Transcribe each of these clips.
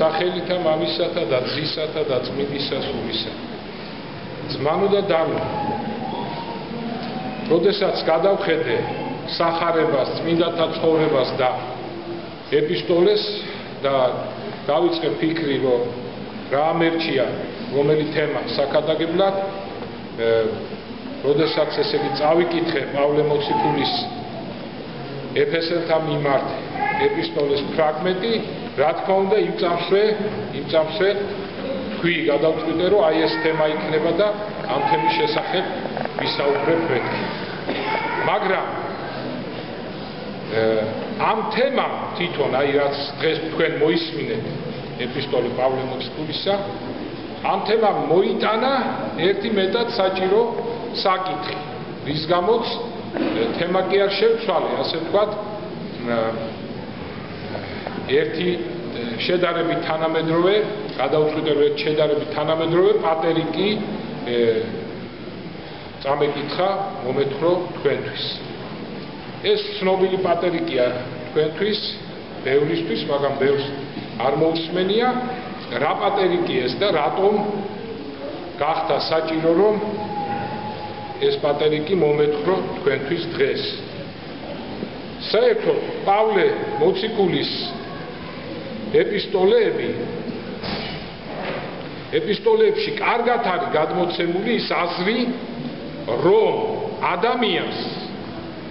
სახელითა მამისათა და ძისათა და წმინდისა სულისა. ძმანო და დანო, როდესაც გადავხედე სახარებას, წმინდათა ცხოვრებას და ეპისტოლეს და დავიწყე ფიქრი, რომ რა ამერჩია, რომელი თემა საკადაგებლად, როდესაც ესე იგი წავიკითხე პავლე მოციქულის ეფესელთა მიმართ ეპისტოლეს ფრაგმენტი, რა თქმა უნდა იმ წამსვე თქვი გადავწყვიტე, რომ აი ეს თემა იქნება და ამ თემის შესახებ ვისაუბრებ მეთქი. მაგრამ ამ თემამ თვითონ, აი რაც დღეს თქვენ მოისმინეთ ეპისტოლე პავლე მოციქულისა, ამ თემამ მოიტანა ერთი მეტად საჭირო საკითხი, რის გამოც თემა კი არ შევცვალე, ასე ვთქვათ, ერთი შედარებით თანამედროვე, გადავწყვიტე, რომ ერთ შედარებით თანამედროვე პატერი კი წამეკითხა, მომეთქრო თქვენთვის. ეს ცნობილი პატერი კია თქვენთვის, ბევრისთვის, მაგრამ ბევრს არ მოусმენია, რა პატერი კი ეს და რატომ გახდა საჭირო, რომ ეს პატერი კი მომეთქრო თქვენთვის დღეს. საერთოდ პავლე მოციქულის ეპისტოლეებში კარგად არის გადმოცემული ის აზრი, რომ ადამიანს,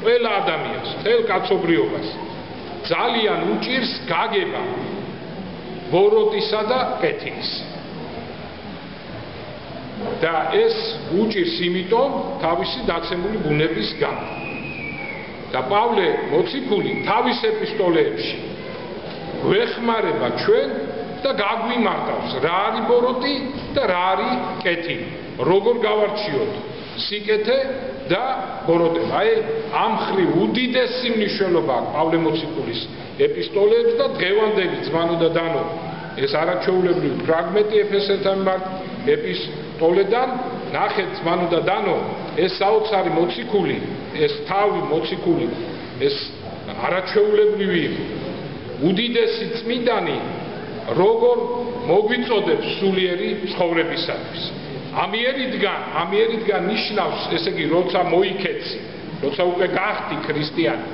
ყველა ადამიანს, მთელ კაცობრიობას ძალიან უჭირს გაგება ბოროტისა და კეთილის. და ეს უჭირს იმიტომ თავისი დაცემული ბუნების გამო. და პავლე მოციქული თავის ეპისტოლეებში გვეხმარება ჩვენ და გაგვიმარტავს, რა არის ბოროტი და რა არის კეთილი, როგორ გავარჩიოთ სიკეთე და ბოროტება. აი ამ ხრივ უდიდესი მნიშვნელობა აქვს პავლე მოციქულის ეპისტოლეებს და დღევანდელი ძმანო და დანო ეს არაჩვეულებრივი ფრაგმენტი ეფესელთა მიმართ ეპისტოლედან, ნახეთ ძმანო და დანო, ეს საოცარი მოციქული, ეს თავი მოციქული, ეს არაჩვეულებრივი უდიდესი წმინდანი როგორ მოგვიწოდებს სულიერი ცხოვრებისათვის. ამიერიდან ნიშნავს, ესე იგი, როცა მოიქეცი, როცა უკვე გახდი ქრისტიანი.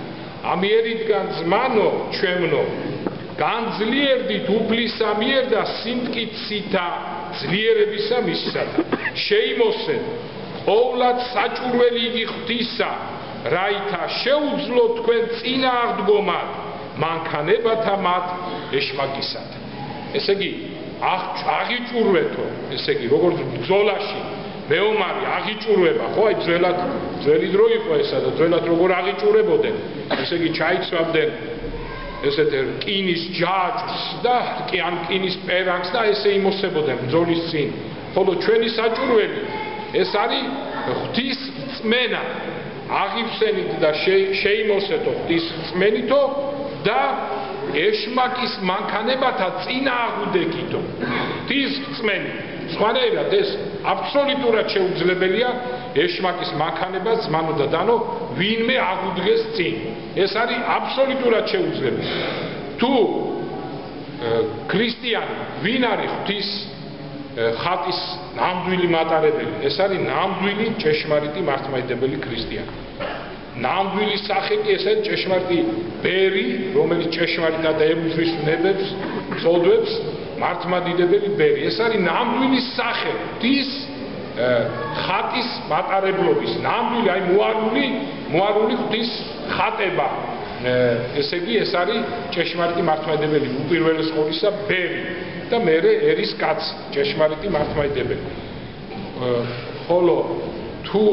ამიერიდან ძმანო ჩვენო, განძლიერდით უფლისა მიერ და სიმტკიცითა ძლიერებისა მისსათა. შეიმოსეთ ყოვლად საჭურველი იგი ღვთისა, რაითა შეუძლო თქვენ წინააღდგომად მანქანებათა მათ ეშმაკისად. ესე იგი, აღიჭურვეთო, ესე იგი, როგორც ბრძოლაში მეომარი აღიჭურვება, ხო, აი ძველი დრო იყო ესა და ძველად როგორ აღიჭურებოდნენ, ესე იგი, ჩაიცვამდნენ ესეთ რკინის ჯაჭვს და ან რკინის პერანგს და ესე იმოსებოდნენ ბრძოლის წინ. ხოლო ჩვენი საჭურველი ეს არის ღვთის რწმენა. აღივსენით და შეიმოსეთო ღვთის რწმენითო და ეშმაკის მანქანებათა წინააღმდეგითო. ღვთის რწმენი. სხვანაირად ეს აბსოლუტურად შეუძლებელია ეშმაკის მანქანებას ძმანო და დანო ვინმე აღუდგეს წინ. ეს არის აბსოლუტურად შეუძლებელი. თუ ქრისტიანი ვინ არის ღვთის ხატის ნამდვილი მატარებელი, ეს არის ნამდვილი ჭეშმარიტი მართლმადიდებელი ქრისტიანი. ნამდვილი სახე კი ეს არის ჭეშმარიტი ბერი, რომელიც ჭეშმარიტად ებრძვის ნებებს, წოდვებს, მართლმადიდებელი ბერი. ეს არის ნამდვილი სახე ღვთის ხატის მატარებლობის, ნამდვილი, აი მოარული ღვთის ხატება. ესე იგი, ეს არის ჭეშმარიტი მართლმადიდებელი უპირველეს ყოვლისა ბერი და მერე ერის კაცი, ჭეშმარიტი მართლმადიდებელი. ხოლო თუ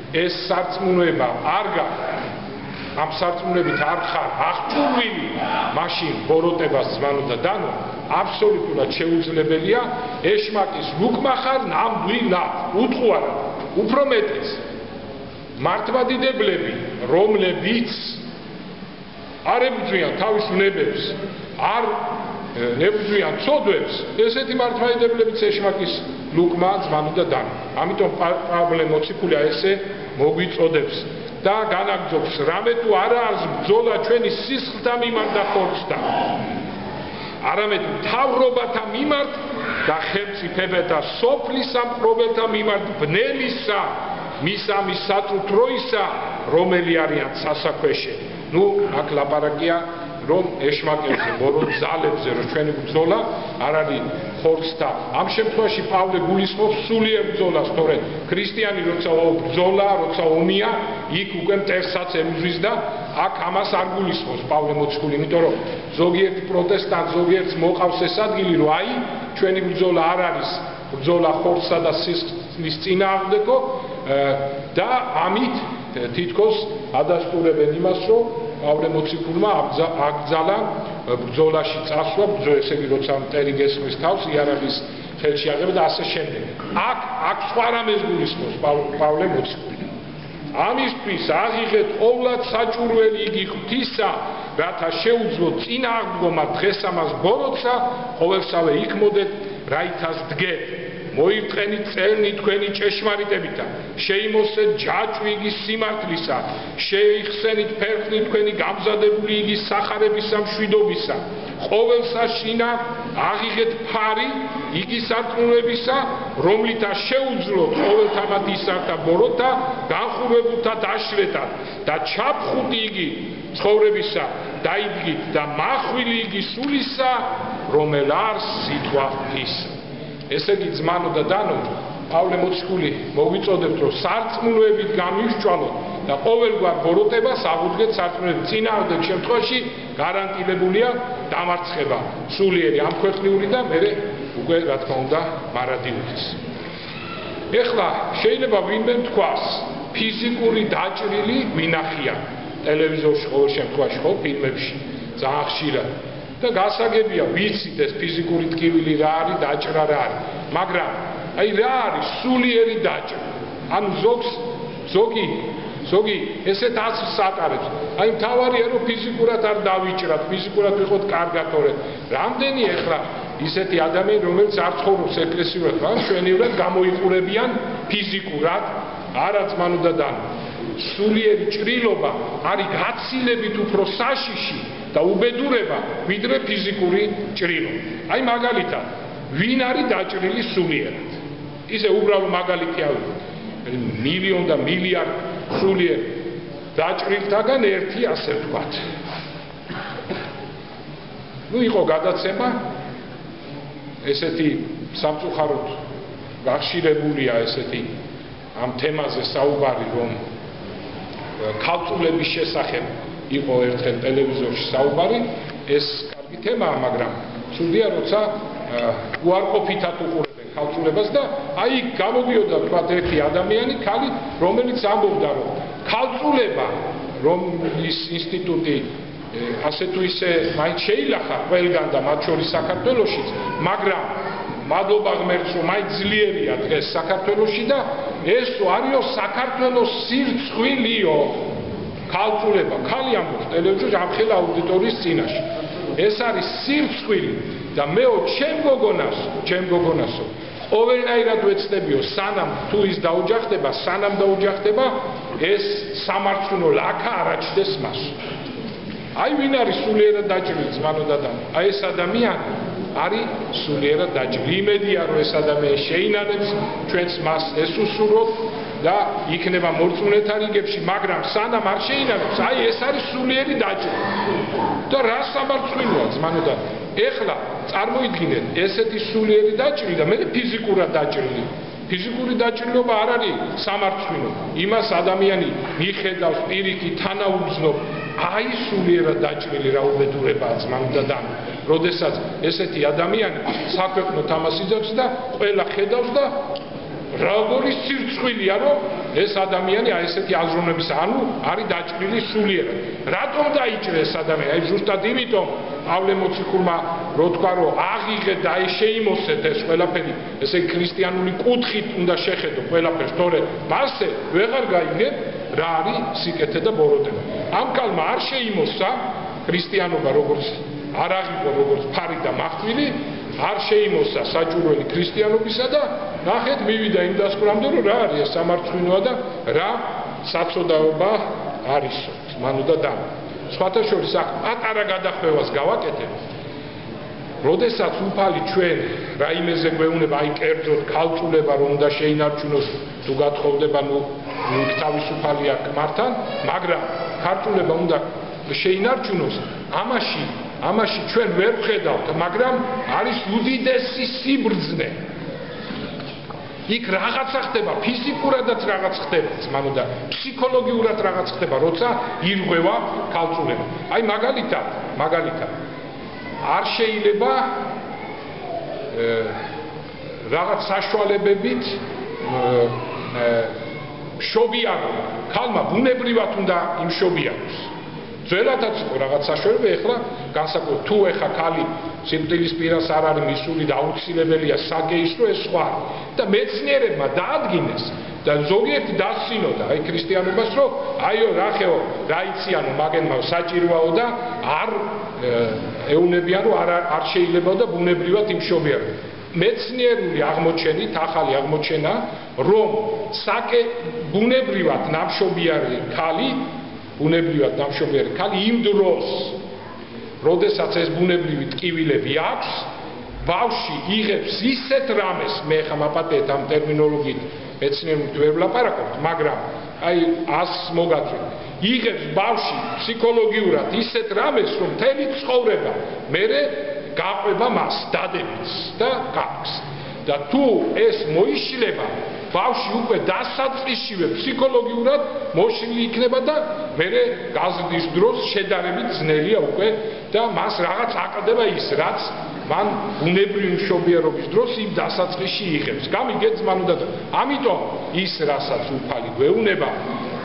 ეს სარწმუნოება არ გაქვს, ამ სარწმუნოებით არ ხარ აღჭურვილი, მაშინ ბოროტებას ძმანო და დანო აბსოლუტურად შეუძლებელია ეშმაკის ლუკმა ხარ ნამდვილად, უთყუარად, უფრო მეტიც მართლმადიდებლები, რომლებიც არ ებრძვიან თავის ნებებს, არ ებრძვიან ცოდვებს, ესეთი მართლმადიდებლებიც ეშმაკის ლუკმა ძმანო და დანო. ამიტომ პავლე მოციქულია ესე მოგვიწოდებს და განაგრძობს, რამე თუ არა არის ბრძოლა ჩვენი სისხლთა მიმართ და ხორცთა. არამედ მთავრობათა მიმართ და ხელმწიფებათა სოფლის სამყრობელთა მიმართ ბნელისა მისამის საწუთროისა, რომელი არიან სასაქვეშე. ნუ აქ ლაპარაკია რომ ეშმაკელზე, მორალ ძალებზე, რომ ჩვენი ბრძოლა არ არის ხორცთა. ამ შემთხვევაში პავლე გულისხმობს სულიერ ბრძოლას, თორემ ქრისტიანი როცა ბრძოლა, როცა ომია, იქ უკვე მტერსაც ემზვის და აქ ამას არ გულისხმობს პავლე მოციქული, იმიტომ რომ ზოგიერთ პროტესტანტ, ზოგიერთ მოყავს ეს ადგილი, რომ აი ჩვენი ბრძოლა არ არის ბრძოლა ხორცსა და სისხლის წინააღმდეგო და ამით თითქოს ადასტურებენ იმას, რომ პავლე მოციქულმა აკრძალა ბრძოლაში წასვლა, ესე იგი როცა მტერი გესხვის თავს, იარაღის ხელში აღება და ასე შემდეგ. აქ სხვა რამეს გულისხმობს პავლე მოციქული. ამისთვის აღიღეთ ყოვლად საჭურველი იგი ღვთისა, რათა შეუძლოთ წინააღმდგომა დღეს ამას ბოროტსა, ყოველსავე იქმოდეთ, რაითაც დგეთ. მოირთყენით წელნი თქვენი ჭეშმარიტებითა, შეიმოსეთ ჯაჭვი იგის სიმართლისა, შეიხსენით ფერხნი თქვენი გამზადებული იგის სახარებისა მშვიდობისა, ყოველსა შინა აღიღეთ ფარი იგის სარწმუნოებისა, რომლითაც შეუძლოთ ყოველთამად ისართა ბოროტა, განხურვებულთა დაშრეტად და ჩაფხუტი იგი ცხოვრებისა დაიდგით და მახვილი იგი სულისა, რომელ არ სიტყვა ღვთისა. ესე იგი ძმანო და დანო, პავლე მოციქული მოვიწოდებთ, რომ სარწმუნოებით გამივსჭვალოთ და ყოველგვარ ბოროტებას აღუდგეთ სარწმუნოებით. წინააღმდეგ შემთხვევაში გარანტირებულია დამარცხება სულიერი ამქვეყნიური და მერე უკვე რა თქმა უნდა მარადიულის. ეხლა შეიძლება ვინმე თქვას, ფიზიკური დაჭრილი ვინახია ტელევიზორში ყოველ შემთხვევაში ხო ფილმებში ძალიან ხშირად. და გასაგებია ვიცით ეს ფიზიკური ტკივილი რა არის, დაჭრა რა არის, მაგრამ აი რა არის სულიერი დაჭრა? ანუ ზოგი ესეთ აზრს ატარებს. აი მთავარია რომ ფიზიკურად არ დავიჭრათ, ფიზიკურად ვიყოთ კარგად, თორე რამდენი ახლა ისეთი ადამიანი რომელიც არ ცხოვრობს ეკლესიურად, მაგრამ შვენივრად გამოიყურებიან ფიზიკურად, არა ძმანო და დანო. სულიერი ჭრილობა არის გაცილებით უფრო საშიში და უბედურება ვიდრე ფიზიკური ჭრილობა. აი მაგალითად, ვინ არის დაჭრილი სულიერად? ისე უბრალო მაგალითი ავიღოთ. მილიონ და მილიარდ სულიერ დაჭრილთაგან ერთი ასე ვთქვათ. ნუ იყო გადაცემა ესეთი სამწუხაროდ გახშირებულია ესეთი ამ თემაზე საუბარი, რომ ქალწულების შესახებ იყო ერთხელ ტელევიზორში საუბარი, ეს კარგი თემაა, მაგრამ ცუდია, როცა უარყოფითად უყურებენ ქალწულებას და აი გამოდიოდა თქვა ერთი ადამიანი, ქალი, რომელიც ამბობდა, რომ ქალწულება, რომლის ინსტიტუტი ასე თუ ისე მაინც შეილახა ყველგან და მათ შორის საქართველოშიც, მაგრამ მადლობა ღმერთს, რომ მაინც ძლიერია დღეს საქართველოში და ეს არისო საქართველოს სირცხვილიო ქალწულება. ქალი ამბობს ტელევიზორში ამხელა აუდიტორიის წინაშე. ეს არის სირცხვილი და მეო ჩემ გოგონასო ყოველნაირად ვეცდებიო, სანამ თუ ის დაუჯახდება, სანამ დაუჯახდება, ეს სამართლო ლაქა არ აჩნდეს მას. აი ვინ არის სულიერად დაჭრილი ძმანო და დანო? აი ეს ადამიანი არის სულიერად დაჭრილი. იმედია რომ ეს ადამიანი შეინანებს ჩვენს მას ესუსუროთ და იქნება მორწმუნეთა რიგებში, მაგრამ სანამ არ შეინანებს, აი ეს არის სულიერი დაჭრილი. და რა სამარცხვინოა ძმანო და ეხლა წარმოიდგინეთ ესეთი სულიერი დაჭრილი და მე ფიზიკურად დაჭრილი. ფიზიკური დაჭრილობა არ არის სამარცხვინო. იმას ადამიანი მიხედავს პირიქით, თანაუგრძნობს. აი სულიერად დაჭრილი რა უბედურებაა ძმანო და დანო. როდესაც ესეთი ადამიანი საქვეყნოდ ამას იძახს და ყველა ხედავს და როგორი სირცხვილია, რომ ეს ადამიანი აი ესეთი აზროვნების, ანუ არის დაჭრილი სულიერად. რატომ დაიჭრა ეს ადამიანი? აი ზუსტად იმიტომ პავლე მოციქულმა რო თქვა, რომ აღიღეთ და აი შეიმოსეთ ეს ყველაფერი, ესე ქრისტიანული კუთხით უნდა შეხედო ყველაფერს, თორე მასზე ვეღარ გაიგებ რა არის სიკეთე და ბოროტება. ამ კალმა არ შეიმოსა ქრისტიანობა როგორც არ აღიღო როგორც ფარი და მახვილი, არ შეიმოსა საჭურველი ქრისტიანობისა და ნახეთ მივიდა იმ დასკვნამდე, რომ რა არის ეს სამარცხვინოა და რა საწოდაობა არისო ძმანო და დანო. სხვათა შორის აქ პატარა გადახვევას გავაკეთებ. როდესაც უფალი ჩვენ რაიმეზე გვეუბნება, აი კერძოდ ქალწულება რომ უნდა შეინარჩუნოს თუ გათხოვდება, ნუ თავისუფალია ქმართან, მაგრამ ქალწულება უნდა შეინარჩუნოს, ამაში ჩვენ ვერ ვხედავთ, მაგრამ არის უდიდესი სიბრძნე. იქ რაღაცა ხდება, ფიზიკურადაც რაღაც ხდება, ძმანო და ფსიქოლოგიურად რაღაც ხდება, როცა ირღვევა ქალწულება. აი მაგალითად არ შეიძლება რაღაც საშუალებებით მშობიარო, ქალმა ბუნებრივად უნდა იმშობიაროს. ძველადაც იყო რაღაც საშუალება, ეხლა განსაკუთრებით თუ ეხა ქალი სიკვდილის პირას არ არის მისული და აუცილებელია საგეისტრო, ეს სხვა. და მეცნიერებმა დაადგინეს და ზოგიერთი დასცინოდა აი ქრისტიანობას, რომ აიო რახეო, რა იციანო, მაგენმა საჭიროაო და არ ეუნებიან, რომ არ შეიძლება და ბუნებრივად იმშობიარო. მეცნიერული აღმოჩენით, ახალი აღმოჩენა, რომ ბუნებრივად ნამშობიარე ქალი იმ დროს, როდესაც ეს ბუნებრივი ტკივილები აქვს, ბავშვი იღებს ისეთ რამეს, მე ხა მაპატეთ ამ ტერმინოლოგიით მეცნიერულად ვერ ვლაპარაკობთ, მაგრამ აი 100 მოგაწვი, იღებს ბავშვი ფსიქოლოგიურად ისეთ რამეს, რომ მთელი ცხოვრება მერე გაყვება მას დადებით და გაქვს. და თუ ეს მოიშლება, ბავშვი უკვე დასაწყისშივე ფსიქოლოგიურად მოშლილი იქნება და მერე გაზრდის დროს შედარებით ძნელია უკვე და მას რაღაც აკლდება ის, რაც მან ბუნებრივი მშობიარობის დროს იმ დასაწყისში იღებს. გამიგეთ ძმანო და ამიტომ ის, რასაც უფალი გვეუბნება,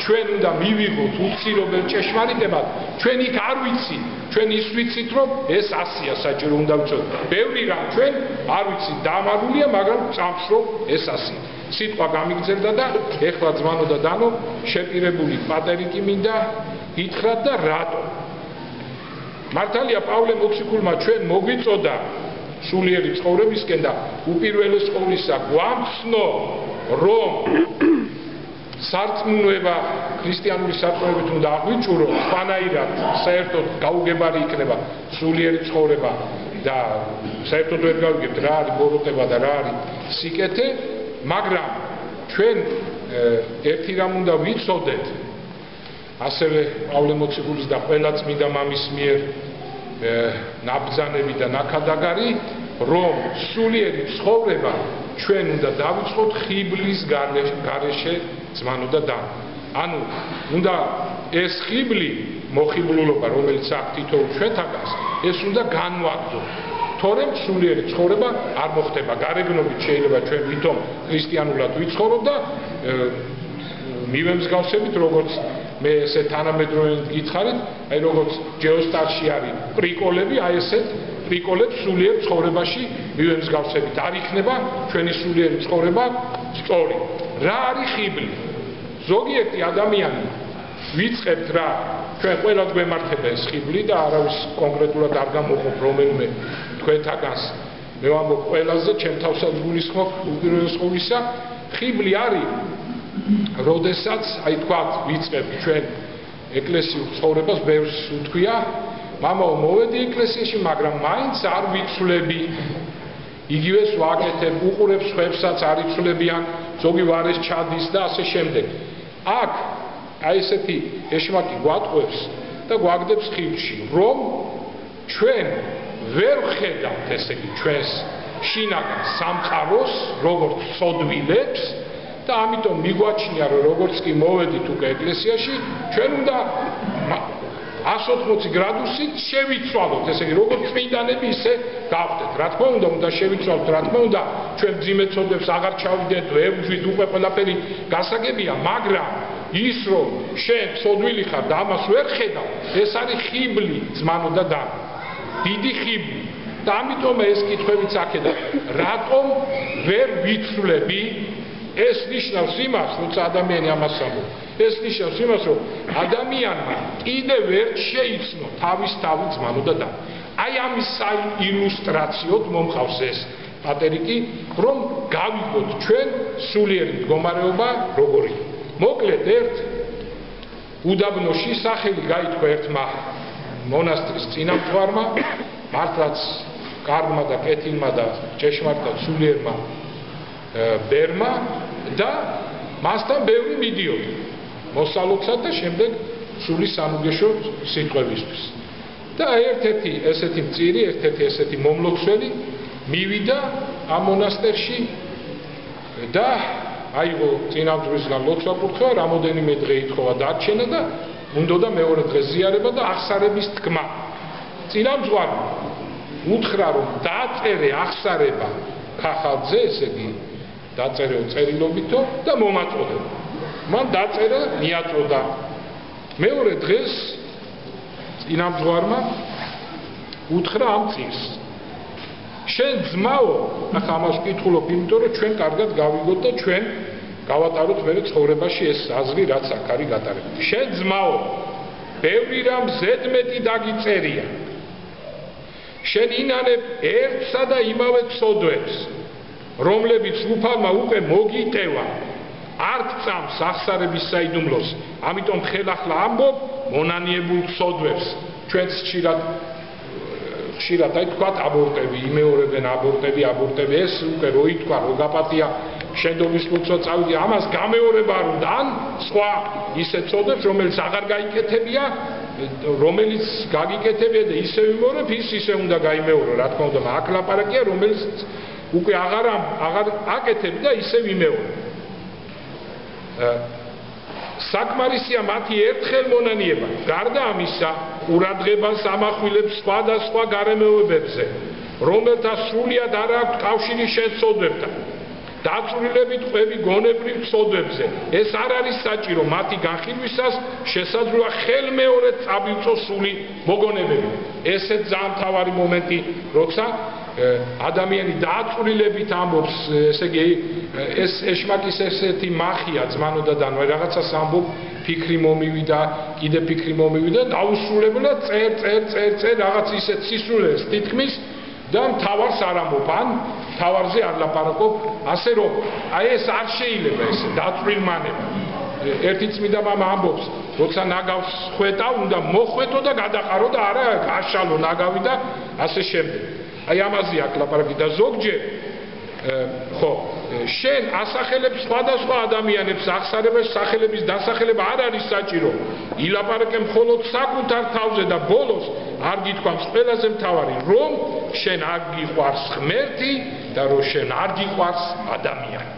ჩვენ უნდა მივიღოთ უცირობელ ჭეშმარიტებად, ჩვენ იქ არ ვიცით, ჩვენ ის ვიცით, რომ ეს 100-ია საჭირო უნდა ვიცოდეთ. ბევრი რამ ჩვენ არ ვიცით, დამარულია, მაგრამ წამს რომ ეს 100-ია. სიტყვა გამიგრძელდა და ეხლა ძმანო და დანო შეპირებული პატერი კი მინდა გითხრათ და რატო. მართალია პავლე მოციქულმა ჩვენ მოგვიწოდა სულიერი ცხოვრებისკენ და უპირველეს ყოვლისა გვამხსნო, რომ სარწმუნოება ქრისტიანული სარწმუნოებით უნდა აღვიჭურო, სხვანაირად საერთოდ გაუგებარი იქნება სულიერი ცხოვრება და საერთოდ ვერ გავიგებთ რა არის ბოროტება და რა არის სიკეთე, მაგრამ ჩვენ ერთი რამ უნდა ვიცოდეთ, ასევე პავლე მოციქულის და ყველა წმინდა მამის მიერ ნაბრძანები და ნაქადაგარი, რომ სულიერი ცხოვრება ჩვენ უნდა დავიწყოთ ხიბლის გარეშე ძმანო და დანო. ანუ უნდა ეს ხიბლი მოხიბლულობა, რომელიც აქ თითოეულ ჩვენთაგანს, ეს უნდა განვაგრძოთ. თორემ სულიერი ცხოვრება არ მოხდება. გარეგნობით შეიძლება ჩვენ ვითომ ქრისტიანულად ვიცხოვროთ და მივემსგავსებით, როგორც მე ესე თანამედროვედ გითხარით, აი როგორც ჯეოსტარში არის პრიკოლები, აი ესეთ პრიკოლებს სულიერ ცხოვრებაში მივემსგავსებით. არ იქნება ჩვენი სულიერი ცხოვრება სწორი. რა არის ხიბლი? ზოგიერთი ადამიანი ვიწყებთ რა, ჩვენ ყველას გვემართება ეს ხიბლი და არავის კონკრეტულად არ გამოყოფ რომელიმე თქვენთაგანს. მე ვამბობ ყველაზე, ჩემ თავსაც გულისხმობ უპირველეს ყოვლისა, ხიბლი არის, როდესაც აი თქვათ ვიწყებთ ჩვენ ეკლესიურ ცხოვრებას, ბევრს უთქვია, მამაო მოვედი ეკლესიაში, მაგრამ მაინც არ ვიცვლები. იგივეს ვაკეთებ, უყურებ სხვებსაც არ იცვლებიან, ზოგი ვარეს ჩადის და ასე შემდეგ. აქ აი ესეთი ეშმაკი გვატყვევს და გვაგდებს ხიბლში, რომ ჩვენ ვერ ვხედავთ, ესე იგი, ჩვენს შინაგან სამყაროს, როგორც სოდვილებს და ამიტომ მიგვაჩნია, რომ როგორც კი მოვედით უკვე ეკლესიაში, ჩვენ უნდა 180 გრადუსით შევიცვალოთ, ესე იგი, როგორც წმინდანები ისე გავხდეთ. რა თქმა უნდა შევიცვალოთ, რა თქმა უნდა, ჩვენ მძიმე ცოდვებს აღარ ჩავიდეთ, ევძვით, უკვე ყველაფერი გასაგებია, მაგრამ ის რომ შენ ცოდვილი ხარ და ამას ვერ ხედავ, ეს არის ხიბლი, ძმანო და დანო. დიდი ხიბლი. და ამიტომ ეს კითხვებიც აქედან, რატომ ვერ ვიცვლები? ეს ნიშნავს იმას, როცა ადამიანი ამას ამბობს. ეს ნიშნავს იმას, რომ ადამიანმა კიდევ ვერ შეიცნო თავის თავი ძმანო და დანო. აი ამის საილუსტრაციოდ მომყავს ეს პატერიკი, რომ გავიგოთ ჩვენ სულიერი მდგომარეობა როგორია. მოკლედ ერთ უდაბნოში სახელი გაითქვა ერთმა მონასტრის წინამძღვარმა, მართლაც კარგმა და კეთილმა და ჭეშმარიტად სულიერმა ბერმა და მასთან ბევრი მიდიოდა მოსალოცად და შემდეგ სული სამუგეშო სიტყვებისთვის. და ერთ-ერთი ესეთი მწირი, ერთ-ერთი ესეთი მომლოცველი მივიდა ამ მონასტერში და აიღო წინამძღვრისგან ლოცვა-კურთხევა, რამოდენიმე დღე ითხოვა დარჩენა და უნდოდა მეორე დღე ზიარება და აღსარების თქმა. წინამძღვარმა უთხრა, რომ დაწერე აღსარება ქახალძე, ესე იგი დაწერეო წერილობითო და მომაწოდე. მან დაწერა, მიაწოდა. მეორე დღეს წინამძღვარმა უთხრა ამ წირს. შენ ძმაო, ახლა ამას ვკითხულობ, იმიტომ რომ ჩვენ კარგად გავიგოთ და ჩვენ გავატაროთ მე ცხოვრებაში ეს აზრი, რაც აქ არის გატარებული. შენ ძმაო, ბევრი რამ ზედმეტი დაგიწერია. შენ ინანებ ერთსა და იმავე ცოდვებს, რომლებიც უფალმა უკვე მოგიტევა. არ წამს აღსარების საიდუმლოს, ამიტომ ხელახლა ამბობ მონანიებულ ცოდვებს. ჩვენც ხშირად აი თქვათ აბორტები, იმეორებენ აბორტები, ეს უკვე რო ითქვა, რო გაპატია შენდობის ლოცვა წავიდი, ამას გამეორება არ უნდა, ან სხვა ისე ცოდვებს, რომელიც აღარ გაიკეთებია, რომელიც გაგიკეთებია და ისე ვიმეორებ, ის ისე უნდა გაიმეორო, რა თქმა უნდა, აქ ლაპარაკია, რომელიც უკვე აღარ აკეთებ და ისე ვიმეორებ. საკმარისია მათი ერთხელ მონანიება. გარდა ამისა, ყურადღებას ამახვილებს სხვადასხვა გარემოებებზე, რომელთა სრულიად არ აქვთ კავშირი შენ ცოდვებთან. დაწვრილებით ყვები გონებრივ ცოდვებზე. ეს არ არის საჭირო, მათი განხილვისას შესაძლოა ხელმეორედ წაბილწოს სული მოგონებები. ესეც ძალიან მთავარი მომენტი, როცა ადამიანი დაწვრილებით ამბობს, ესე იგი ეს ეშმაკის ესეთი მახია ძმანო და დანო, რაღაცას ამბობ, ფიქრი მომივიდა, კიდე ფიქრი მომივიდა, დაუსრულებლად წერ რაღაც ისეთ სისულელს თითქმის და მთავარს არ ამბობ, ან მთავარზე არ ლაპარაკობ, ასე რომ აი ეს არ შეიძლება ეს დაწვრილმანება. ერთი წმინდა მამა ამბობს, როცა ნაგავს ხვეტავ, უნდა მოხვეტო და გადაყარო და არა გაშალო ნაგავი და ასე შემდეგ. აი ამაზე აქ ლაპარაკი და ზოგჯერ ხო შენ ასახელებს სხვადასხვა ადამიანებს აღსარებას სახელების დასახელება არ არის საჭირო ილაპარაკე მხოლოდ საკუთარ თავზე და ბოლოს არ გითქვამს ყველაზე მთავარი რომ შენ არ გიყვარს ღმერთი და რომ შენ არ გიყვარს ადამიანი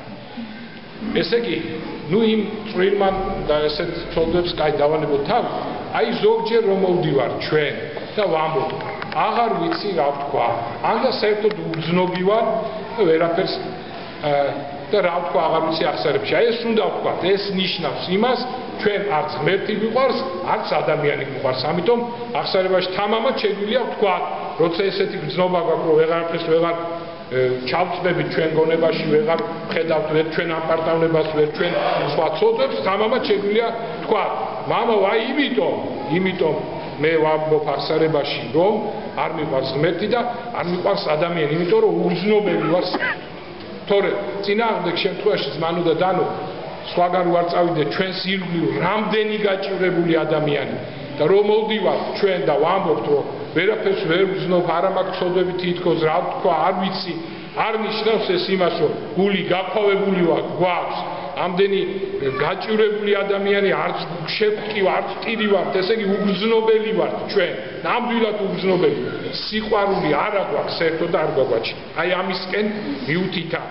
ესე იგი ნუ იმ წვრილმან და ესეთ ცოდვებს კაი დავალებოთ თავი აი ზოგჯერ რომ მოვდივარ ჩვენ და ვამბობ აღარ ვიცი რა ვთქვა ან და საერთოდ უძნობი ვარ ვერაფერს და რა ვთქვა აღარ ვიცი აღსარებში აი ეს უნდა ვთქვათ ეს ნიშნავს იმას ჩვენ არც ღმერთი გვიყვარს არც ადამიანი გვიყვარს ამიტომ აღსარებაში თამამად შეგვიძლია ვთქვათ როცა ესეთი გრძნობა გვაქვს რომ ვეღარაფერს ვეღარ ჩავწდებით ჩვენ გონებაში ვეღარ ხედავთ ვერ ჩვენ აპარტავნებას ვერ ჩვენ სხვა ცოდვებს თამამად შეგვიძლია ვთქვათ მამაო აი იმიტომ მე ვამბობ აღსარებაში რომ არ მიყვარს ღმერთი და არ მიყვარს ადამიანი იმიტომ რომ უგრძნობელი ვარ თორე წინააღმდეგ შემთხვევაში ძმანო და დანო სხვაგან ვარ წავიდე ჩვენს ირგვლივ რამდენი გაჭირებული ადამიანი და რომ მოვდივარ ჩვენ და ვამბობთ რომ ვერაფერს ვერ ვგრძნობ არა მაქვს ცოდვები თითქოს რა ვთქვა არ ვიცი არ ნიშნავს ეს იმას რომ გული გაქვავებული ვარ გვაქვს ამდენი გაჭირებული ადამიანი არც შეგვკი არც ტირი ვართ ესე იგი უგრძნობელი ვართ ჩვენ ნამდვილად უგრძნობელი სიყვარული არა გვაქვს საერთოდ არ გვაგვაჩი აი ამისკენ მიუთითა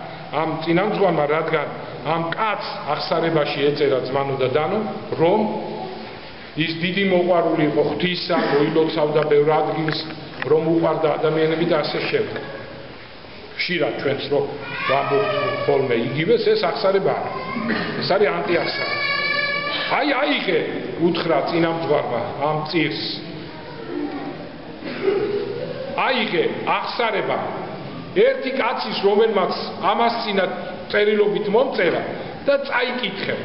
ამ წინამძღვარმა რადგან ამ კაცს აღსარებაში ეწერა ძმანო და დანო რომ ის დიდი მოყვარული იყო ღვთისა მოილოცავდა ბევრ ადგილს რომ უყვარდა ადამიანები და ასე შემდეგ ხშირად ჩვენც რომ ვამბობთ ხოლმე იგივეს ეს აღსარება ეს არის ანტიახსარება აი აიღე უთხრა წინამძღვარმა ამ წირს აიღე აღსარება ერთი კაცის რომელმაც ამას წინა წერილობით მომწერა და წაიკითხე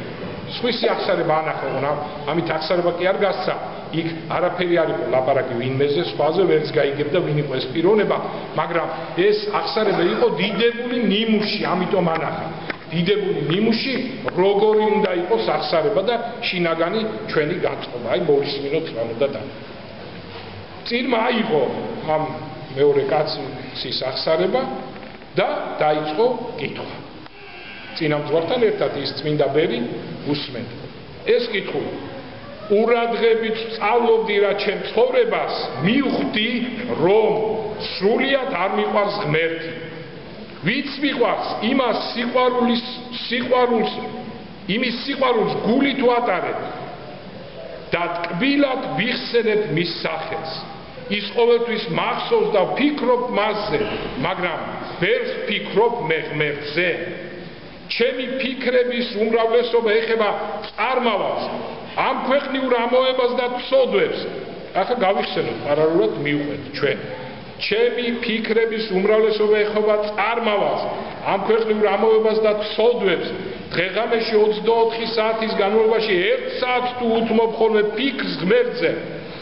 სხვისი აღსარება ანახა ამით აღსარება კი არ გასცა იქ არაფერი არ იყო ლაპარაკი ვინმეზე სხვაზე ვერც გაიგებდა ვინ იყო ეს პიროვნება მაგრამ ეს აღსარება იყო დიდებული ნიმუში ამიტომ ანახა დიდებული ნიმუში როგორი უნდა იყოს აღსარება და შინაგანი ჩვენი განწყობა აი მოვისმინოთ რა უნდა და წირმა აიღო ამ მეორე კაცის აღსარება და დაიწყო კითხვა. წინამძღვართან ერთად ის წმინდა ბერი უსმენდა. ეს კითხული: ყურადღებით სწავლობდი რა ჩემ ცხოვრებას, მივხვდი, რომ სრულიად არ მიყვარს ღმერთი. ვიც მიყვარს იმის სიყვარულს გულით ვატარებ და ტკბილად ვიხსენებ მის სახელს. ის ყოველთვის მახსოვს და ვფიქრობ მასზე, მაგრამ ვერ ვფიქრობ ღმერთზე. ჩემი ფიქრების უმრავლესობა ეხება წარმავალს, ამ ქვეყნიურ ამოებას და ცოდვებს. ახლა გავიხსენოთ, პარალელურად მივყვეთ ჩვენ. ჩემი ფიქრების უმრავლესობა ეხება წარმავალს, ამ ქვეყნიურ ამოებას და ცოდვებს. დღე-ღამეში 24 საათის განმავლობაში 1 საათს თუ უთმობ ხოლმე ფიქრს ღმერთზე.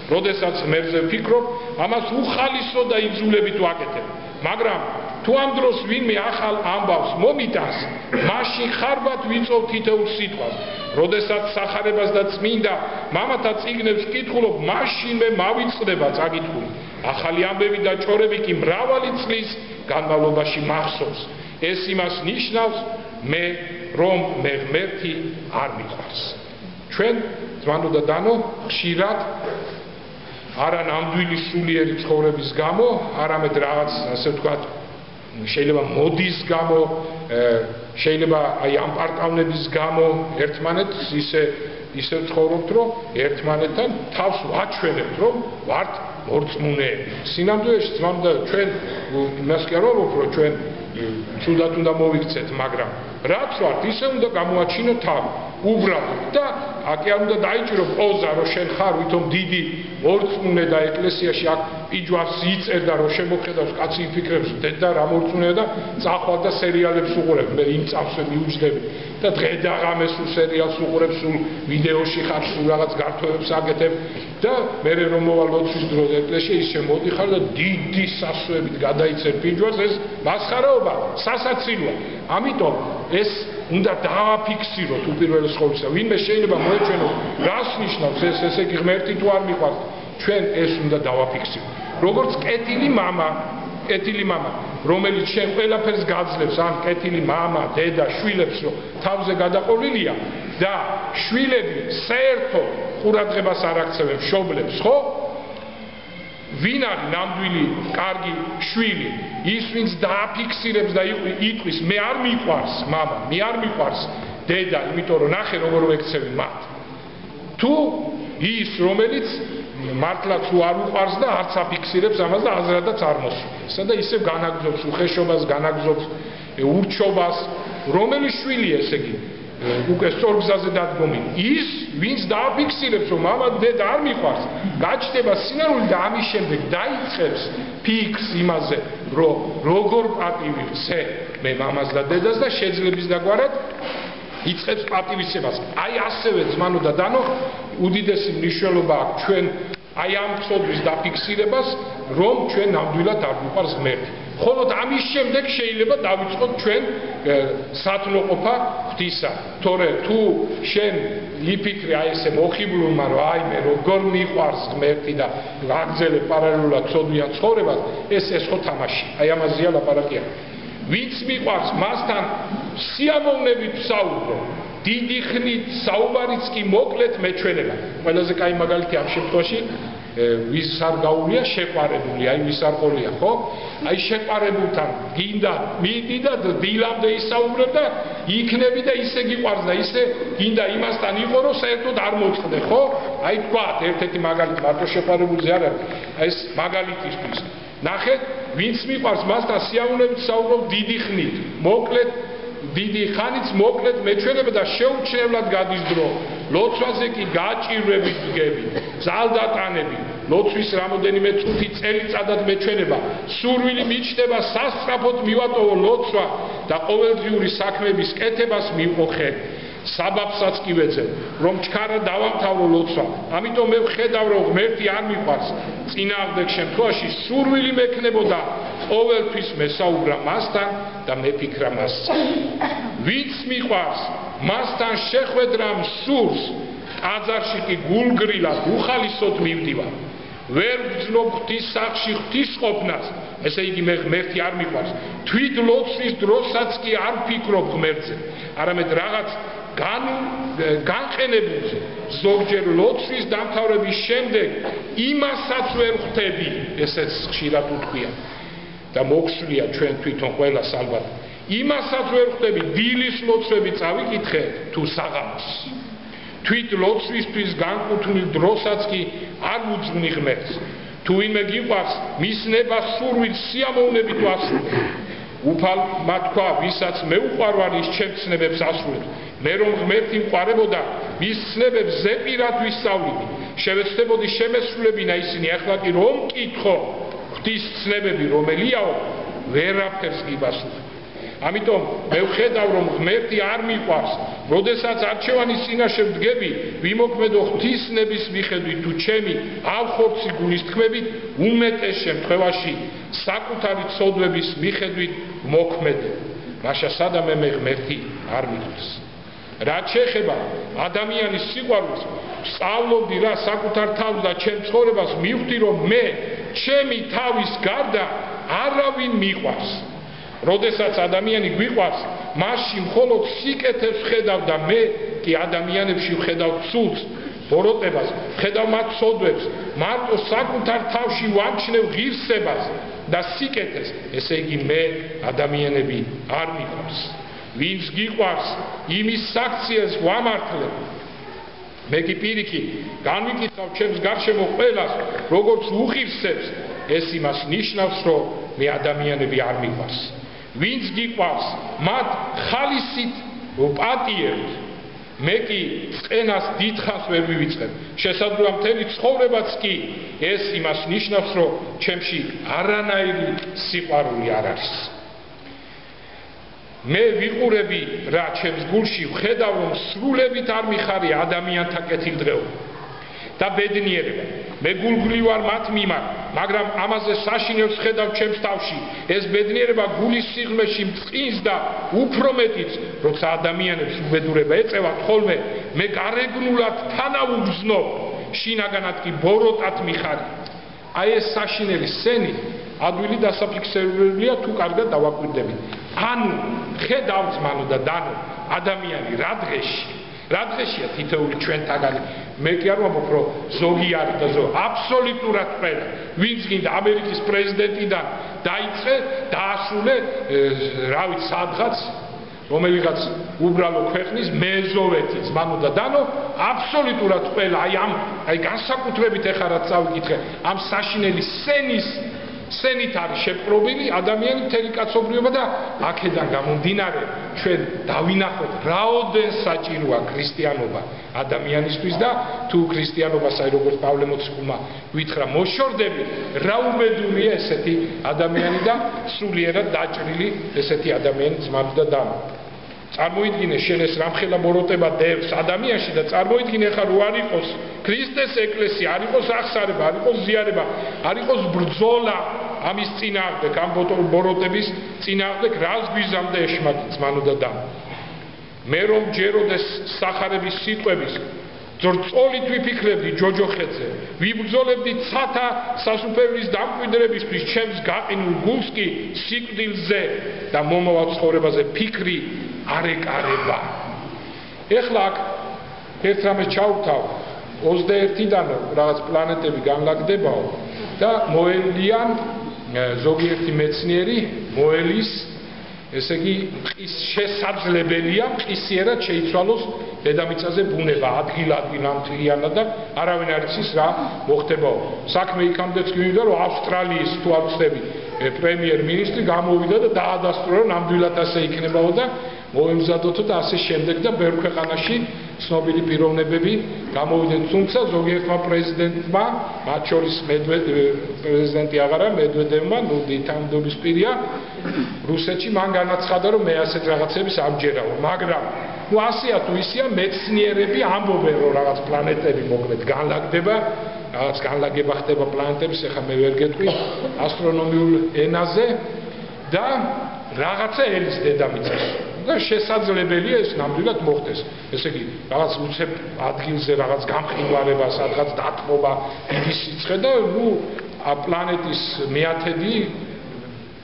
როდესაც ღმერთზე ვფიქრობ, ამას უხალისო და იძულებით ვაკეთებ. მაგრამ თუ ამ დროს ვინმე ახალ ამბავს მომიტანს, მაშინ ხარბად ვიწოვ თითოეულ სიტყვას. როდესაც სახარებას და წმინდა მამათა წიგნებს ვკითხულობ, მაშინვე მავიწყდება წაკითხული. ახალი ამბები და ჭორები კი მრავალი წლის განმავლობაში მახსოვს. ეს იმას ნიშნავს, რომ მე ღმერთი არ მიყვარს. ჩვენ ძმანო და დანო ხშირად არა ნამდვილი სულიერი ცხოვრების გამო, არამედ რაღაც ასე ვთქვათ, შეიძლება მოდის გამო, შეიძლება აი ამ პარტავნების გამო ერთმანეთს ისე ცხოვრობთ, რომ ერთმანეთთან თავს ვაჩვენებთ, რომ ვართ მორწმუნეები. სინამდვილეში ძმანო და ჩვენ იმას კი არ ვამბობ, რომ ჩვენ ცუდად უნდა მოვიქცეთ, მაგრამ რაც ვართ, ისე უნდა გამოაჩინოთ თავი. უბრალოდ და აკი არ უნდა დაიჭირო პოზა, რომ შენ ხარ ვითომ დიდი მორწმუნე და ეკლესიაში აქ პიჯვას იწევდა, რომ შემოხედავს კაცი იფიქრებს, დედა რა მორწმუნეა და წახვალ და სერიალებს უყურებ, მე იმ წავსე მიუჯდები და დღე და ღამე სულ სერიალს უყურებ, სულ ვიდეოში ხარ, სულ რაღაც გართვევებს აკეთებ და მე რომ მოვალ ლოცვის დროს ეკლესიაში ის შემოდიხარ და დიდი სასუებით გადაიცებ პიჯვას, ეს მასხარაობა, სასაცილოა. ამიტომ ეს უნდა დავაფიქსიროთ უპირველეს ყოვლისა. ვინმე შეიძლება მოეჩვენოს, რას ნიშნავს ეს, ესე იგი ღმერთი თუ არ მიყვარს. ჩვენ ეს უნდა დავაფიქსიროთ. როგორც კეთილი მამა, რომელიც შენ ყველაფერს გაძლევს, ან კეთილი მამა, დედა, შვილებს, რომ თავზე გადაყოლილია და შვილები საერთო ყურადღებას არ აქცევენ მშობლებს, ხო? ვინ არის ნამდვილი კარგი შვილი? ის ვინც დააფიქსირებს და იტყვის, მე არ მიყვარს მამა, მე არ მიყვარს დედა, იმიტომ რომ ნახე როგორ ვექცევი მათ. თუ ის რომელიც მართლაც არ უყვარს და არც აფიქსირებს ამას და აზრადაც არ მოსულს და ისევ განაგზობს უხეშობას, განაგზობს ურჩობას, რომელი შვილია ესე იგი უკვე სწორ გზაზე დადგომი. ის ვინც დააფიქსირებს რომ მამა დედა არ მიყვარს, გაჩნდება სინარული და ამის შემდეგ დაიწყებს ფიქს იმაზე, რომ როგორ პატივი ვცე მე მამას და დედას და შეძლებს დაგვარად იწყებს პატივისცემას. აი ასევე ძმანო და დანო უდიდესი მნიშვნელობა აქვს ჩვენ აი ამ ცოდვის დაფიქსირებას, რომ ჩვენ ნამდვილად არ გვიყვარს ღმერთი. ხოლოდ ამის შემდეგ შეიძლება დავიწყოთ ჩვენ სათნოყოფა ღვთისა. თორე თუ შენ იფიქრე აი ესე მოხიბლულმა, რომ აი მე როგორ მიყვარს ღმერთი და აგზელე პარალელურად ცოდვიან ცხოვრებას, ეს ხო თამაში. აი ამაზეა ლაპარაკია. ვინც მიყვარს, მასთან სიამოვნებით ვსაუბრო. დიდი ხნით საუბარიც კი მოკლედ მეჩვენება. ყველაზე კაი მაგალითი ამ შემთხვევაში ვის არ გაუვლია შეყვარებული, აი ვის არ ყოლია, ხო? აი შეყვარებულთან გინდა მიდი და დილამდე ისაუბრებ და იქნები და ისე გიყვარს და ისე გინდა იმასთან იყო, რომ საერთოდ არ მოწყდე, ხო? აი თქვათ ერთ-ერთი მაგალითი მარტო შეყვარებულზე არ არის, ეს მაგალითისთვის. ნახეთ, ვინც მიყვარს, მასთან სიამოვნებით საუბრობ დიდი ხნით, მოკლედ დიდი ხანიც მოკლედ მეჩვენება და შეუჩნევლად გადის დრო. ლოცვაზე კი გაჭირვებით ვდგები, ძალდატანები, ლოცვის რამოდენიმე წუთი წელიწადად მეჩვენება, სურვილი მიჩნდება სასწრაფოდ მივატოვო ლოცვა და ყოველდღიური საქმეების კეთებას მივყო. საბაბსაც კი ვეძებ, რომ ჩქარა დავამთავრო ლოცვა. ამიტომ მე ვხედავ, რომ ღმერთი არ მიყვარს. წინააღმდეგ შემთხვევაში სურვილი მექნებოდა ყოველთვის მესაუბრა მასთან და მეფიქრა მასზე. ვინც მიყვარს, მასთან შეხვედრა მსურს, ტაძარში კი გულგრილად უხალისოდ მივდივარ. ვერ ვგრძნობ ღვთის სახლში ღვთისყოფნას, ესე იგი მე ღმერთი არ მიყვარს. თვით ლოცვის დროსაც კი არ ვფიქრობ ღმერთზე, არამედ რაღაც განყენებულზე. ზოგჯერ ლოცვის დამთავრების შემდეგ იმასაც ვერ ხვდები, ესეც ხშირად უთქვია და მოგვსვლია ჩვენ თვითონ ყველას ალბათ. იმასაც ვერ ხვდები, დილის ლოცვები წავიკითხე თუ საღამოს. თვით ლოცვისთვის განკუთვნილ დროსაც კი არ უძღვნი ღმერთს. თუ ვინმე გიყვარს, მის ნებას სურვილს სიამოვნებით ვასრულებ. უფალმა თქვა, ვისაც მეუყვარვარ, ის ჩემს ცნებებს ასრულებს. მე რომ ღმერთი მყარებოდა, მის ცნებებს ზეპირად ვისწავლები. შევეცდებოდი შემესრულებინა ისინი, ახლა კი რომ მკითხო, ღვთის ცნებები რომელიაო, ვერაფერს კი ვასრულებ. ამიტომ მე ვხედავ რომ ღმერთი არ მიყვარს, როდესაც არჩევანის წინაშე ვდგები, ვიმოქმედო ღვთისნების მიხედვით თუ ჩემი ავხორცი გულის თქმებით, უმეტეს შემთხვევაში საკუთარი ცოდვების მიხედვით მოქმედებ. მაშა სადამე მე ღმერთი არ მიყვარს. რაც შეეხება ადამიანის სიყვარულს, სწავლობდი რა საკუთარ თავს და ჩემ ცხოვრებას მივხვდი რომ მე ჩემი თავის გარდა არავინ მიყვარს. როდესაც ადამიანი გვიყვარს, მასში მხოლოდ სიკეთეს ვხედავ და მე კი ადამიანებში ვხედავ ცუდს, ბოროტებას, ვხედავ მათ ცოდვებს, მარტო საკუთარ თავში ვამჩნევ ღირსებას და სიკეთეს, ესე იგი მე ადამიანები არ მიყვარს. ვინც გიყვარს, იმის საქციელს ვამართლებ. მე კი პირიქით განვიკითხავ ჩემს გარშემო ყველას, როგორც უღირსებს, ეს იმას ნიშნავს, რომ მე ადამიანები არ მიყვარს. ვინც გიყვარს, მათ ხალისით ვპატიებთ. მე კი წენას დიდხანს ვერ მივიწყებ. შესაძლოა მთელი ცხოვრებაც კი ეს იმას ნიშნავს, რომ ჩემში არანაირი სიყვარული არ არის. მე ვიყურები რა ჩემს გულში, ვხედავ რომ სრულებით არ მიხარია ადამიანთა კეთილდღეობა და ბედნიერება. მე გულგვლი ვარ მათ მიმართ, მაგრამ ამაზე საშინელს ხედავ ჩემს თავში. ეს ბედნიერება გულის სიღრმეში მწყინს და უფრო მეტიც, როცა ადამიანებს უბედურება ეწევათ ხოლმე, მე გარეგნულად თანავუგზნობ, შინაგანად კი ბოროტად მიხარია. აი ეს საშინელი სცენი ადვილი დასაფიქსირებულია თუ კარგად დავაკვირდებით. ანუ ხედავთ მანო და დანო ადამიანი რა დღეშია თითოეული ჩვენთაგანი. მე კი არ ვამბობ რომ ზოგი არის და ზოგი აბსოლუტურად ყველა. ვინც გინდა ამერიკის პრეზიდენტიდან დაიწყე დაასრულე რა ვიცი სადღაც რომელიღაც უბრალო ქვეყნის მეზოვეთიც მანო და დანო აბსოლუტურად ყველა აი განსაკუთრებით ეხლა რაც წავიკითხე ამ საშინელი სცენით არის შეპყრობილი ადამიანი მთელი კაცობრიობა და აქედან გამომდინარე ჩვენ დავინახოთ რაოდენ საჭიროა ქრისტიანობა ადამიანისთვის და თუ ქრისტიანობას აი როგორც პავლე მოციქულმა გითხრა მოშორდები რა უბედურია ესეთი ადამიანი და სულიერად დაჭრილი ესეთი ადამიანი ძმად და დამ. წარმოიდგინე შენ ეს რამხელა ბოროტება დევს ადამიანში და წარმოიდგინე ხა რო არ იყოს ქრისტეს ეკლესია, არ იყოს აღსარება, არ იყოს ზიარება, არ იყოს ბრძოლა ამის წინააღმდეგ, ამ ბოროტების წინააღმდეგ რას გვიზამდა ეშმაკი ძმანო და დამ. მე რომ ჯეროდეს სახარების სიტყვების ძრწოლით ვიფიქრებდი ჯოჯოხეთზე, ვიბრძოლებდი ცათა სასუფეველის დამკვიდრებისთვის ჩემს გაყინულ გულს კი სიკვდილზე და მომავალ ცხოვრებაზე ფიქრი არ ეკარება. ეხლა აქ ერთ რამეს ჩავთავ 21-დან რაღაც პლანეტები განლაგდებაო და მოელიან ზოგიერთი მეცნიერი მოელის ესე იგი მყის შესაძლებელია მყისიერად შეიცვალოს დედამიწაზე ბუნება ადგილ-ადგილ და არავინ არ იცის რა მოხდებაო. საქმე იქამდეც მივიდა რომ ავსტრალიის თუ არ ვცდები პრემიერ-მინისტრი გამოვიდა და დაადასტურა რომ ნამდვილად ასე იქნებაო და მოემზადოთო და ასე შემდეგ და ბევრ ქვეყანაში ცნობილი პიროვნებები გამოვიდნენ, თუმცა ზოგიერთმა პრეზიდენტმა, მათ შორის პრეზიდენტი აღარა მედვედევმა, ნუ თანამდებობისპირია რუსეთში მან განაცხადა რომ მე ასეთ რაღაცების ამჯერაო, მაგრამ ნუ ასეა თუ ისეა მეცნიერები ამბობენ რომ რაღაც პლანეტები მოკლედ განლაგდება, რაღაც განლაგება ხდება პლანეტების, ეხლა მე ვერ გეტყვი ასტრონომიულ ენაზე და რაღაცა ელის დედამიწას. და შესაძლებელია ეს ნამდვილად მოხდეს. ესე იგი, რაღაც უცებ ადგილზე რაღაც გამყინვარება, სადღაც დათმობა, დიდი სიცხე და პლანეტის მეათედი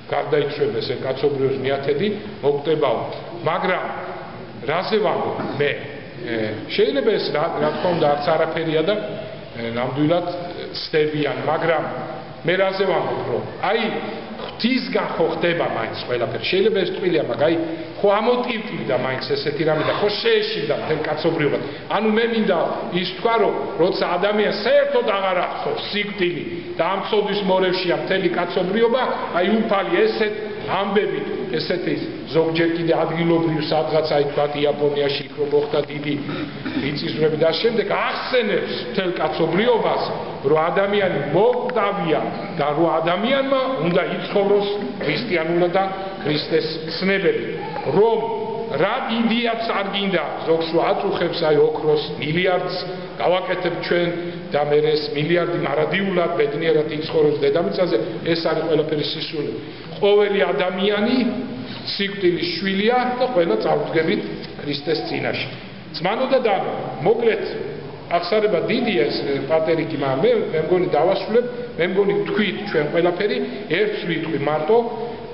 გარდაიცვალა, ესე კაცობრიობის მეათედი მოგტებაო. მაგრამ რაზე ვამბობ მე? შეიძლება ეს რა თქმა უნდა არც არაფერია და ნამდვილად ცდებიან, მაგრამ მე რაზე ვამბობ, რომ აი ღვთისგან ხო ხდება მაინც ყველაფერი. შეიძლება ეს ტყილია, მაგრამ ხო ამოტივტივდა მაინც ესეთი რამე და ხო შეეშინდა მთელ კაცობრიობას. ანუ მე მინდა ის თქვა, რომ როცა ადამიანს საერთოდ აღარ ახსოვს სიკვდილი და ამ ცოდვის მორევშია მთელი კაცობრიობა, აი უფალი ესეთ ამბებით, ესეთი ზოგჯერ კიდე ადგილობრივ სადღაც აი თქვა იაპონიაში იქ რომ მოხდა დიდი მიწისძვრები და შემდეგ ახსენებს მთელ კაცობრიობას, რომ ადამიანი მოკვდავია და რომ ადამიანმა უნდა იცხოვროს ქრისტიანულად და ქრისტეს ცნებები, რომ რა იდეაც არ გინდა ზოგს რომ აწუხებს აი ოქროს მილიარდს გავაკეთებ ჩვენ და მე ეს მილიარდი მარადიულად ბედნიერად იცხოვროს დედამიწაზე, ეს არის ყველაფერი სისული. ყოველი ადამიანი სიკვდილის შვილია და ყველა წავდგებით ქრისტეს წინაშე. ძმანო და დანო, მოკლედ აღსარება დიდია ეს პატერიკი, მაგრამ მე მგონი დავასრულებ, მე მგონი თქვით ჩვენ ყველაფერი, ერთს ვიტყვი მარტო,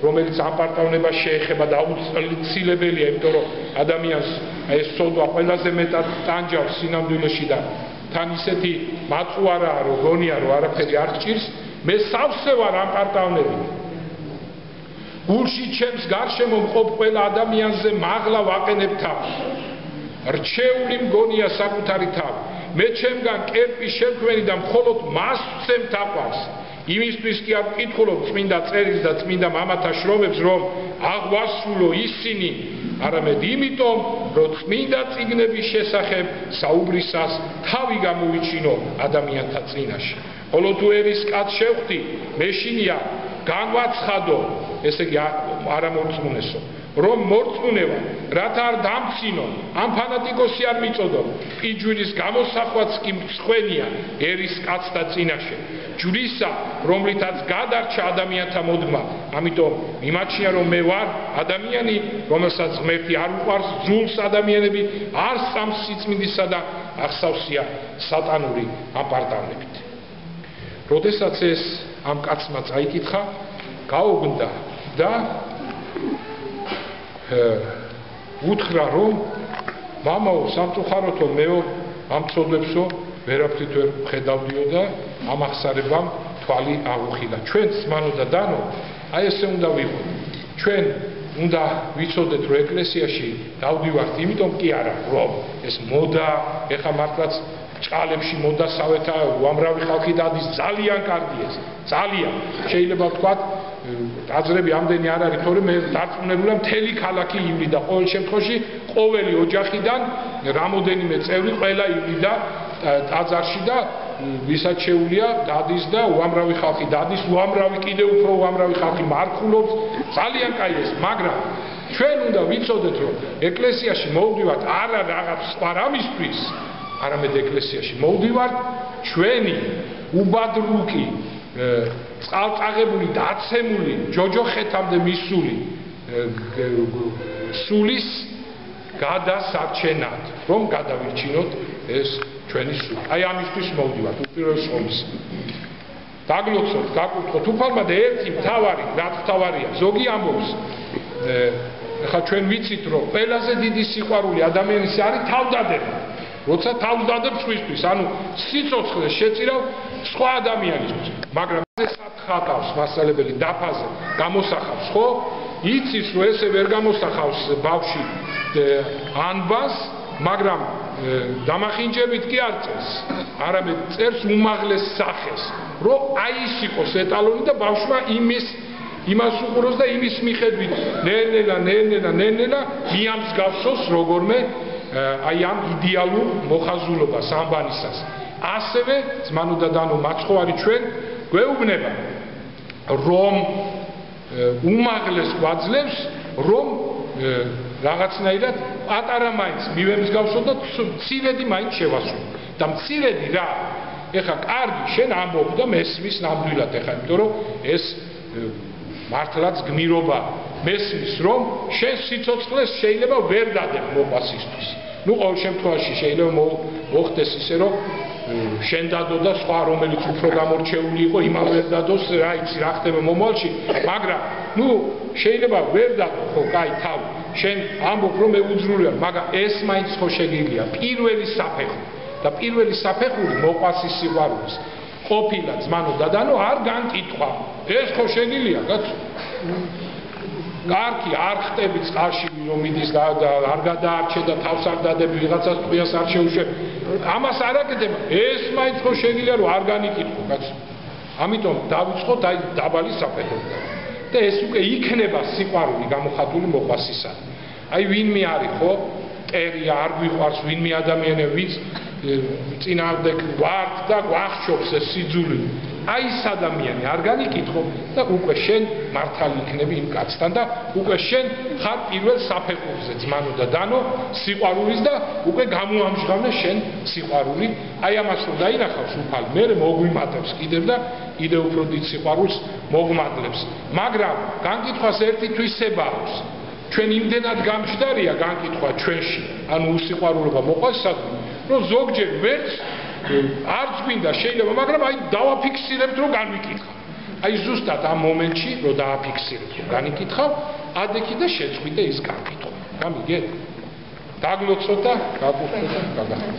რომელიც აპარტავნება შეეხება და აუცილებელია, იმიტომ რომ ადამიანს ეს სოდვა ყველაზე მეტად ტანჯავს სინამდვილეში და თან ისეთი მაწუარაა, რომ გონია, რომ არაფერი არ გჭირს, მე სავსე ვარ ამ პარტავნებით. გულში ჩემს გარშემო მყოფ ყველა ადამიანზე მაღლა ვაყენებ თავს. რჩეული მგონია საკუთარი თავი. მე ჩემგან კერპი შევქმენი და მხოლოდ მას ვცემ თაყვანს. იმისთვის კი არ ვკითხულობ წმინდა წერილს და წმინდა მამათა შრომებს, რომ აღვასრულო ისინი, არამედ იმიტომ, რომ წმინდა წიგნების შესახებ საუბრისას თავი გამოვიჩინო ადამიანთა წინაშე. ხოლო თუ ერის კაცს შევხვდი, მეშინია განვაცხადო, ესე იგი არა მორწმუნესო, რომ მორწმუნევა, რათა არ დამცინო, ამ ფანატიკოსი არ მიწოდო, პიჯვირის გამოსახვაც კი მსხვენია ერის კაცთა წინაშე. ჯვრისა, რომლითაც გადარჩა ადამიანთა მოდგმა, ამიტომ მიმაჩნია, რომ მე ვარ ადამიანი, რომელსაც ღმერთი არ უყვარს, ძულს ადამიანები არ სწამს სიწმინდისა და ახსავსია სატანური აპარტავნებით. როდესაც ეს ამ კაცმა წაიკითხა, გაუგნდა და უთხრა, რომ მამაო, სამწუხაროთო, მეო ამ ცოდვებსო ვერაფრით ვერ ხედავდიო და ამ ახსარებამ თვალი აღუხილა. ჩვენ ძმანო და დანო, აი ესე უნდა ვიყოთ. ჩვენ უნდა ვიცოდეთ, რომ ეკლესიაში დავდივართ, იმიტომ კი არა, რომ ეს მოდა, ეხა მართლაც ჭალებში მოდასავეთა უამრავი ხალხი დადის, ძალიან კარგია ეს, ძალიან. შეიძლება ვთქვათ, აზრები ამდენი არ არის, თორემ მე დარწმუნებულია, მთელი ქალაქი ივლიდა, ყოველ შემთხვევაში, ყოველი ოჯახიდან რამოდენიმე წევრი ყველა ივლიდა ტაძარში და ვისაც შეუძლია დადის და უამრავი ხალხი დადის, უამრავი კიდევ უფრო უამრავი ხალხი მარხულობს, ძალიან კაი ეს, მაგრამ ჩვენ უნდა ვიცოდეთ, რომ ეკლესიაში მოვდივართ არა რაღაც სხვა რამისთვის, არამედ ეკლესიაში მოვდივართ ჩვენი უბადრუკი წყალწაღებული დაცემული ჯოჯოხეთამდე მისული სულის გადასარჩენად, რომ გადავირჩინოთ ეს ჩვენი სული. აი ამისთვის მოვდივართ უპირველეს ყოვლისა. დაგლოცოთ, გაკურთხოთ უფალმა და ერთი მთავარი, რაც მთავარია, ზოგი ამბობს, ახლა ჩვენ ვიცით, რომ ყველაზე დიდი სიყვარული ადამიანის არის თავდადება. როცა თავს დადებს სხვისთვის, ანუ სიცოცხლეს შეწირავ სხვა ადამიანისთვის, მაგრამ ეს ხატავს მასალებელი დაფაზე გამოსახავს, ხო? იცის, რომ ესე ვერ გამოსახავს ბავში ანბას, მაგრამ დამახინჯებით კი არ წერს, არამედ წერს უმაღლეს სახეს, რომ აი ის იყოს ეტალონი და ბავშვმა იმას უყუროს და იმის მიხედვით ნელ-ნელა მიამსგავსოს როგორმე აი ამ იდეალურ მოხაზულობას ამბანისას. ასევე ძმანო და დანო მაცხოვარი ჩვენ გვეუბნება, რომ უმაღლეს გვაძლევს, რომ რაღაცნაირად პატარა მაინც მივემსგავსო და მცირედი მაინც შევასრულო. და მცირედი რა? ეხა კარგი, შენ ამბობ და მესმის ნამდვილად ეხა, იმიტომ რომ ეს მართლაც გმირობა მესმის რომ შენ სიცოცხლეს შეიძლება ვერ დადებ მოყვასისთვის. ნუ ყოველ შემთხვევაში შეიძლება მოხდეს ისე რომ შენ დადო და სხვა რომელიც უფრო გამორჩეული იყო იმან ვერ დადოს რა იცი რა ხდება მომავალში მაგრამ ნუ შეიძლება ვერ დადო ხო კაი თავი შენ ამბობ რომ მე უძრული ვარ მაგრამ ეს მაინც ხო შეგიძლია პირველი საფეხური და პირველი საფეხური მოყვასის სიყვარულის ყოფილა ძმანო დადანო არ განკითხვა ეს ხო შეგიძლია კაცო კარგი არ ხტები წყალში რომ მიდის არ გადაარჩე და თავს არ დადები ვიღაცას ტყვიას არ შეუშვებ ამას არ აკეთებ ეს მაინც ხო შეგიძლია რომ არ განიკითხო კაცო ამიტომ დავიწყოთ აი დაბალი საფეხური და ეს უკვე იქნება სიყვარული გამოხატული მოყვასისა აი ვინმე არის ხო ტერია არ გვიყვარს ვინმე ადამიანი ვინც წინააღმდეგ ვართ და გვახშობს ეს სიძული აი ეს ადამიანი არ განიკითხო და უკვე შენ მართალი იქნები იმ კაცთან და უკვე შენ ხარ პირველ საფეხურზე ძმანო და დანო სიყვარულის და უკვე გამოამჟღავნე შენ სიყვარული აი ამას რომ დაინახავს უფალი მე მოგვიმატებს კიდევ და კიდევ უფრო დიდ სიყვარულს მოგმადლებს მაგრამ განკითხვას ერთი თვისება აქვს ჩვენ იმდენად გამჯდარია განკითხვა ჩვენში ანუ უსიყვარულობა მოყვასისადმი რომ ზოგჯერ ვერც არც გვინდა შეიძლება მაგრამ აი დავაფიქსირებთ რომ განვიკითხავ აი ზუსტად ამ მომენტში რომ დააფიქსირებთ რომ განიკითხავ ადექი და შეწყვიტე ის განკითხვა გამიგეთ დაგლოცოთ და გაგუხდეთ და გადახდეთ